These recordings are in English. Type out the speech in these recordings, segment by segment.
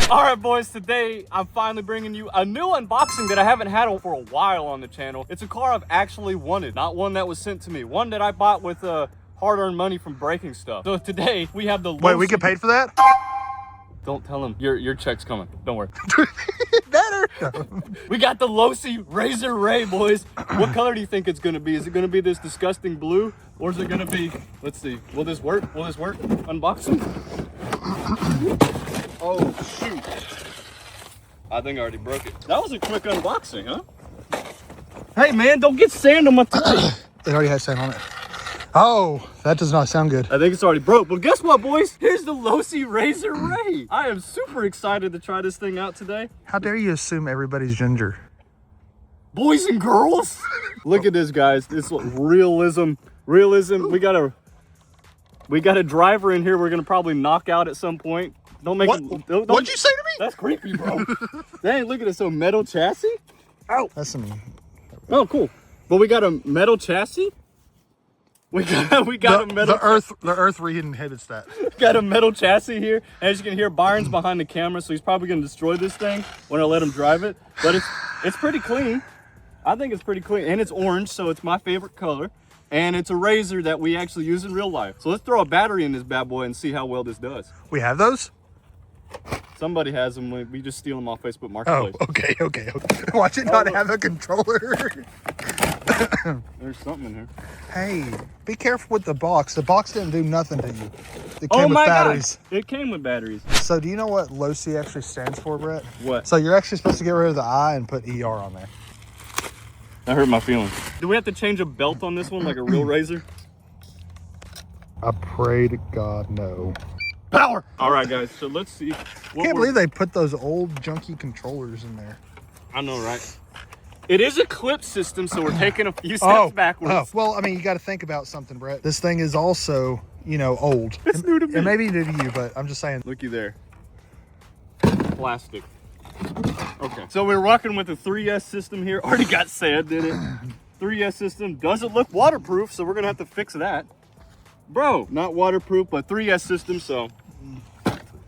All right, boys, today I'm finally bringing you a new unboxing that I haven't had for a while on the channel. It's a car I've actually wanted, not one that was sent to me. One that I bought with hard-earned money from breaking stuff. So today we have the Losi... Wait, we get paid for that? Don't tell him. Your check's coming. Don't worry. Better. We got the Losi RZR Rey, boys. What color do you think it's gonna be? Is it gonna be this disgusting blue, or is it gonna be? Let's see. Will this work? Will this work? Unboxing. Oh shoot! I think I already broke it. That was a quick unboxing, huh? Hey man, don't get sand on my toy. It already has sand on it. Oh, that does not sound good. I think it's already broke. But guess what, boys? Here's the Losi RZR Rey. I am super excited to try this thing out today. How dare you assume everybody's ginger? Boys and girls. Look at this, guys. This realism. We got a driver in here we're gonna probably knock out at some point. Don't make it. Don't, What'd you say to me? That's creepy, bro. Dang, look at this. So metal chassis. Ow. That's some. Oh, cool. But we got a metal chassis. We got a metal. The earth re-inhibits that. Got a metal chassis here. As you can hear, Byron's behind the camera, so he's probably gonna destroy this thing when I let him drive it. But it's pretty clean. I think it's pretty clean, and it's orange, so it's my favorite color. And it's a RZR that we actually use in real life. So let's throw a battery in this bad boy and see how well this does. We have those? Somebody has them. We just steal them off Facebook Marketplace. Oh, okay. Watch it not have a controller. There's something in here. Hey, be careful with the box. The box didn't do nothing to you. It came Oh with my batteries. God. It came with batteries. So do you know what Losi actually stands for, Brett? What? So you're actually supposed to get rid of the I and put ER on there. That hurt my feelings. Do we have to change a belt on this one like a real RZR? I pray to God, no. Power! All right, guys, so let's see. I can't believe they put those old junky controllers in there. I know, right? It is a clip system, so we're taking a few steps backwards. Oh, well, I mean, you got to think about something, Brett. This thing is also, you know, old. It's new to me. It may be new to you, but I'm just saying. Looky there. Plastic. Okay, so we're rocking with the 3S system here. Already got sand in it. 3S system doesn't look waterproof, so we're gonna have to fix that. Bro, not waterproof, but 3S system, so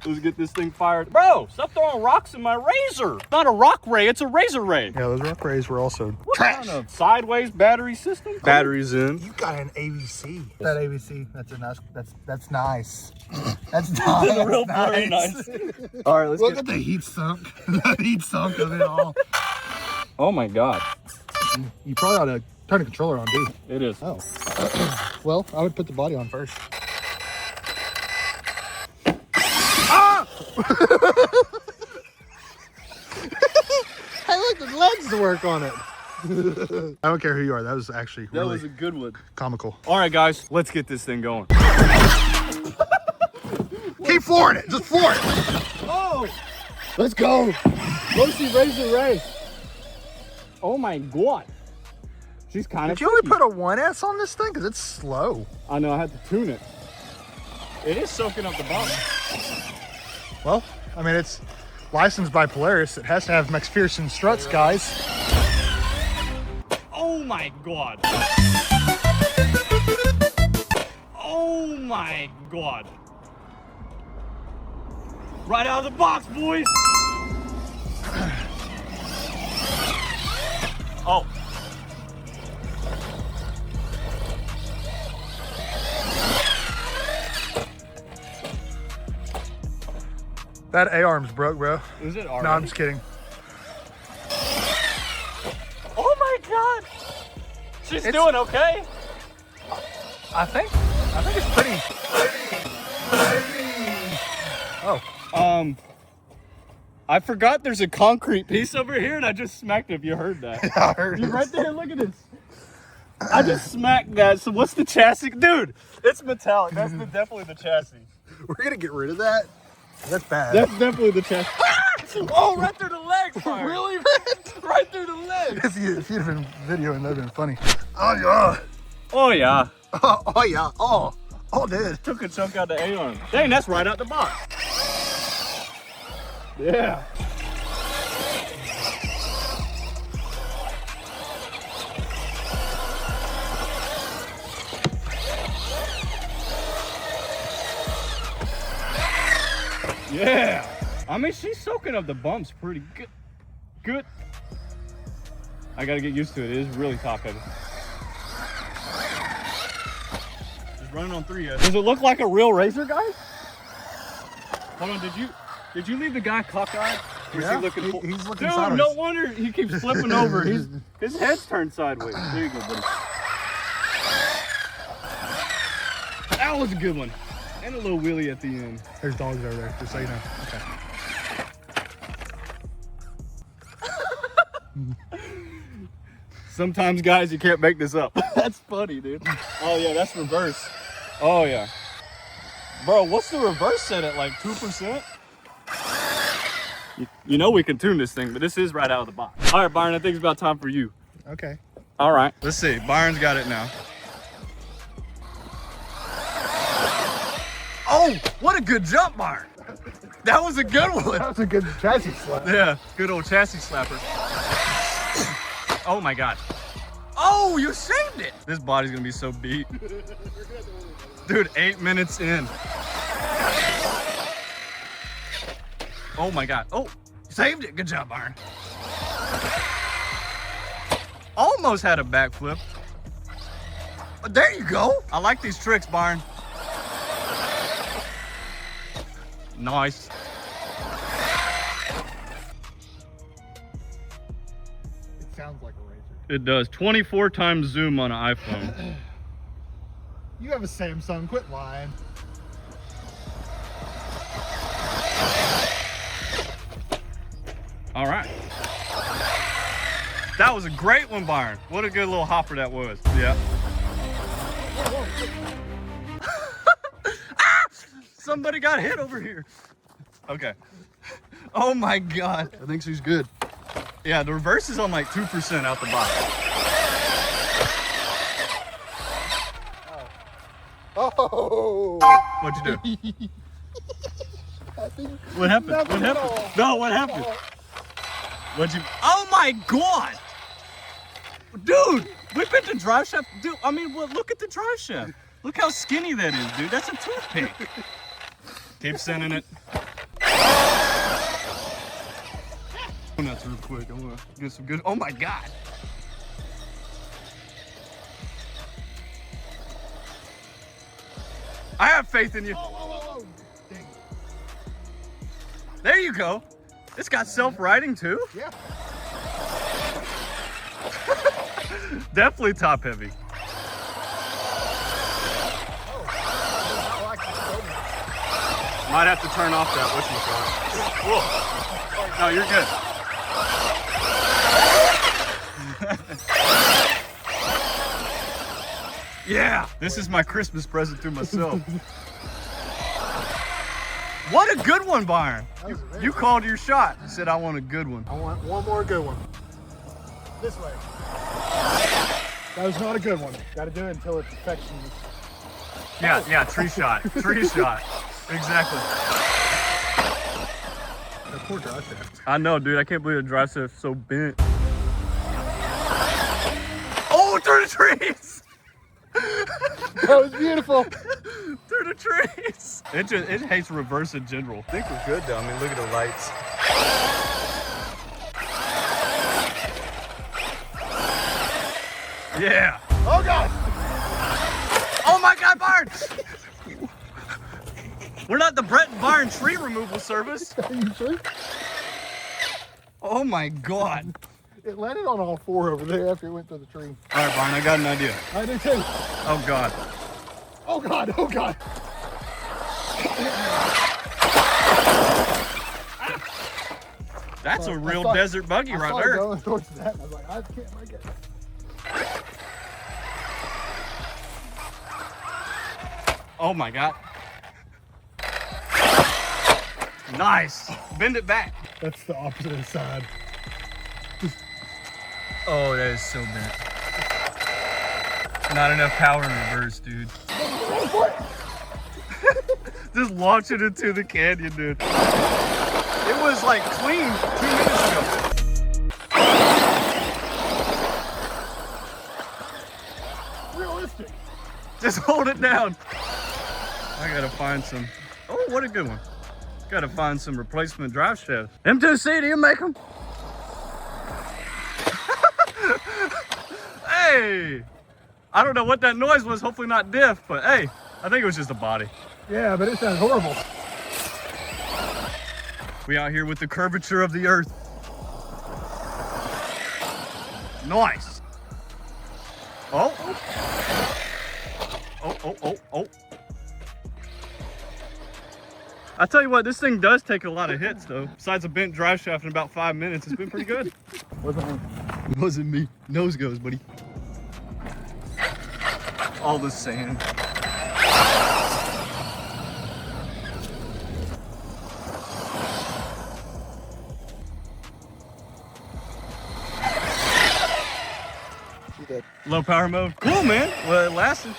let's get this thing fired. Bro, stop throwing rocks in my RZR. It's not a rock ray, it's a RZR Ray. Yeah, those rock rays were also What trash. kind of sideways battery system? Batteries in. You got an ABC. That ABC, that's nice. That's nice. That's This is real very nice. All right, let's Look at the heat sunk. The heat sunk of it all. Oh my God. You probably ought to turn the controller on, dude. It is. Oh. Well, I would put the body on first. Ah! Hey, look, the legs to work on it. I don't care who you are. That was actually That really was a good one. comical. All right, guys, let's get this thing going. Keep flooring it. Just floor it. Oh, let's go. Losi RZR Rey. Oh my God. She's kind of Did you only put a 1S on this thing? Because it's slow. I know, I had to tune it. It is soaking up the bottom. Well, I mean, it's licensed by Polaris. It has to have McPherson struts, guys. Oh my God. Oh my God. Right out of the box, boys. Oh. That A-arm's broke, bro. Is it already? No, I'm just kidding. Oh my God. She's doing okay. I think it's pretty. Oh. I forgot there's a concrete piece over here and I just smacked it, if you heard that. I heard You it. right there, look at this. I just smacked that. So what's the chassis? Dude, it's metallic. That's definitely the chassis. We're going to get rid of that? That's bad. That's definitely the chassis. Oh, right through the legs, Byron. Really? Right through the legs. If you'd have been videoing, that would have been funny. Oh, yeah. Oh, yeah. Oh, yeah. Oh, dude. Took a chunk out the A-arm. Dang, that's right out the box. Yeah. Yeah. I mean, she's soaking up the bumps pretty good. Good. I gotta get used to it. It is really top heavy. Just running on 3S. Does it look like a real razor, guys? Hold on, did you leave the guy cockeyed? Yeah, he's looking sideways. Dude, no wonder he keeps flipping over. His head's turned sideways. There you go, buddy. That was a good one. And a little wheelie at the end. There's dogs over there, just so you know. Okay. Sometimes, guys, you can't make this up. That's funny, dude. Oh, yeah, that's reverse. Oh, yeah. Bro, what's the reverse set at, like 2%? You know we can tune this thing, but this is right out of the box. All right, Byron, I think it's about time for you. Okay. All right. Let's see. Byron's got it now. Oh, what a good jump, Byron. That was a good one. That was a good chassis slap. Yeah, good old chassis slapper. Oh, my God. Oh, you saved it. This body's going to be so beat. Dude, 8 minutes in. Oh my God. Oh, saved it. Good job, Byron. Almost had a backflip. There you go. I like these tricks, Byron. Nice. It sounds like a razor. It does. 24 times zoom on an iPhone. You have a Samsung, quit lying. All right. That was a great one, Byron. What a good little hopper that was. Yeah. Ah! Somebody got hit over here. Okay. Oh my God. I think she's good. Yeah, the reverse is on like 2% out the box. Oh! What'd you do? I think What happened? What nothing at happened? all. No, what happened? What'd you? Oh my God! Dude, we've been to drive shaft. Dude, I mean, well, look at the drive shaft. Look how skinny that is, dude. That's a toothpick. Keep sending it. That's real quick. I'm gonna get some good. Oh my God! I have faith in you. Whoa. Dang. There you go. It's got self-riding too. Yeah. Definitely top heavy. Might have to turn off that whatchamacallit. No, you're good. Yeah, this is my Christmas present to myself. What a good one, Byron. You called your shot. You said, I want a good one. I want one more good one. This way. That was not a good one. Got to do it until it's perfection. Yeah, tree shot. Tree shot. Exactly. That poor drive shaft. I know, dude. I can't believe the drive shaft's so bent. Oh, through the trees! That was beautiful. Through the trees. It hates reverse in general. I think we're good though. I mean, look at the lights. Yeah. Oh God. Oh my God, Byron! We're not the Brett and Byron tree removal service. Are you sure? Oh my God. It landed on all four over there after it went through the tree. All right, Byron, I got an idea. I do too. Oh God. Oh God. Oh God. That's a real thought- desert buggy I right saw it there. going towards that. And I was like, I can't make it. Oh my God. Nice. Bend it back. That's the opposite side. Oh, that is so bent. Not enough power in reverse, dude. Just launch it into the canyon, dude. It was like clean 2 minutes ago. Realistic. Just hold it down. I gotta find some. Oh, what a good one. Gotta find some replacement drive shafts. M2C, do you make them? Hey! I don't know what that noise was, hopefully not diff, but hey, I think it was just a body. Yeah, but it sounds horrible. We out here with the curvature of the earth. Nice. Oh. Oh. I tell you what, this thing does take a lot of hits though. Besides a bent drive shaft in about 5 minutes, it's been pretty good. Wasn't me. Nose goes, buddy. All the sand. Low power mode. Cool, man. Well, it lasted.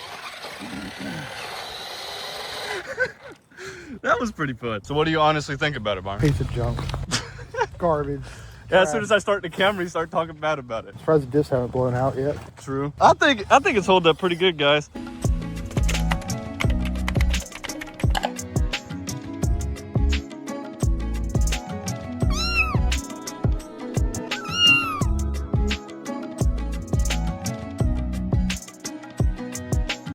That was pretty fun. So what do you honestly think about it, Byron? Piece of junk. Garbage. Yeah, as soon as I start the camera, you start talking bad about it. Surprised the discs haven't blown out yet. True. I think it's holding up pretty good, guys.